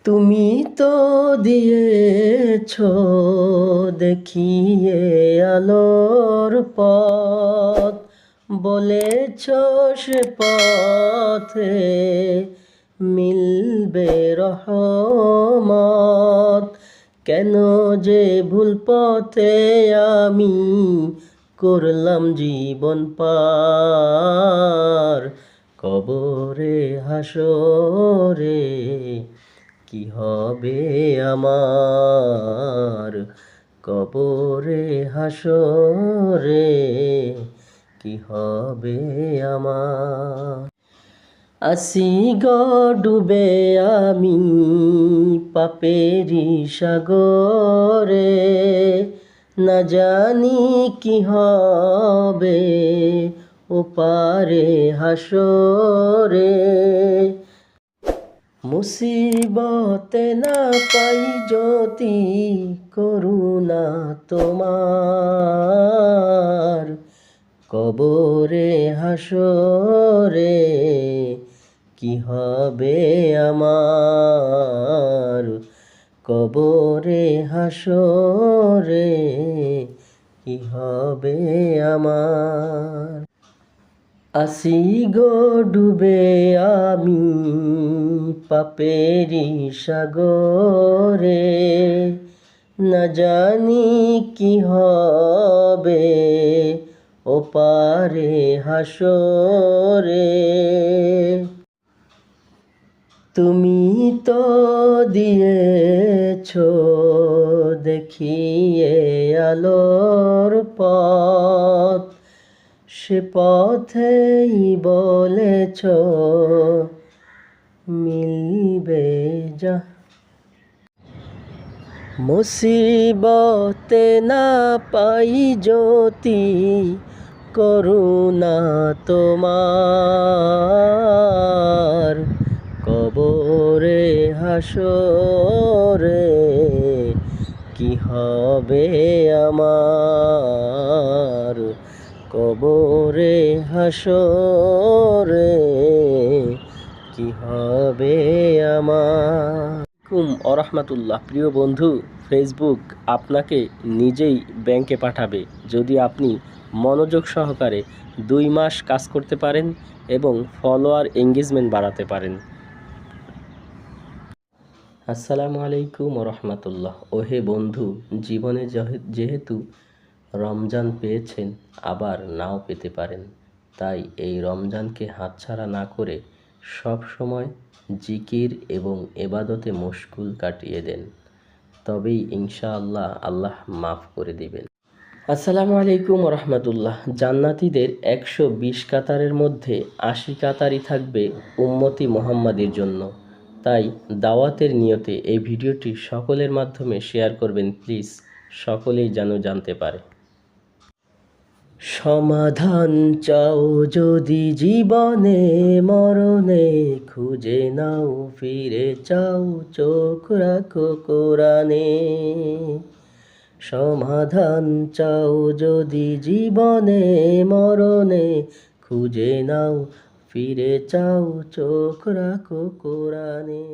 তুমি তো দিয়েছ দেখিয়ে আলোর পথ, বলেছ সে পথে মিলবে রহমত। কেন যে ভুল পথে আমি করলাম জীবন পার, কবরে হাসরে কি হবে আমার, কবরে হাসরে কি হবে আমার। আসি গো ডুবে আমি পাপেরি সাগরে, না জানি কি হবে ওপারে হাসরে। মুসিবতে না পাই যদি করুণা তোমার, কবরে হাসরে কি হবে আমার, কবরে হাসরে কি হবে আমার। আসি গো ডুবে আমি পাপেরি সাগরে, না জানি কি হবে ওপারে হাসরে। তুমি তো দিয়েছ দেখিয়ে আলোর পথ, সে পথেই বলেছ মিলবে যা। মুসিবতে না পাই যদি করুণা তোমার, কবরে হাসরে কি হবে আমার, কবরে হাসরে কি হবে আমার। ওরহমাতুল্লাহ। প্রিয় বন্ধু, ফেসবুক আপনাকে নিজেই ব্যাংকে পাঠাবে যদি আপনি মনোযোগ সহকারে 2 মাস কাজ করতে পারেন এবং ফলোয়ার এঙ্গেজমেন্ট বাড়াতে পারেন। আসসালামু আলাইকুম ওরহমাতুল্লাহ। ওহে বন্ধু, জীবনে যেহেতু রমজান পেয়েছেন, আবার নাও পেতে পারেন, তাই এই রমজানকে হাতছাড়া না করে সব সময় জিকির এবং এবাদতে মশগুল কাটিয়ে দেন, তবেই ইনশাআল্লাহ আল্লাহ মাফ করে দিবেন। আসসালামু আলাইকুম ওরহমাতুল্লাহ। জান্নাতীদের 120 কাতারের মধ্যে 80 কাতারই থাকবে উম্মতি মুহাম্মাদির জন্য। তাই দাওয়াতের নিয়তে এই ভিডিওটি সকলের মাধ্যমে শেয়ার করবেন প্লিজ, সকলেই যেন জানতে পারে। সমাধান চাও যদি জীবনে মরণে, খুঁজে নাও ফিরে চাও চোখ রাখো কোরআনে। সমাধান চাও যদি জীবনে মরণে, খুঁজে নাও ফিরে চাও চোখ রাখো কোরআনে।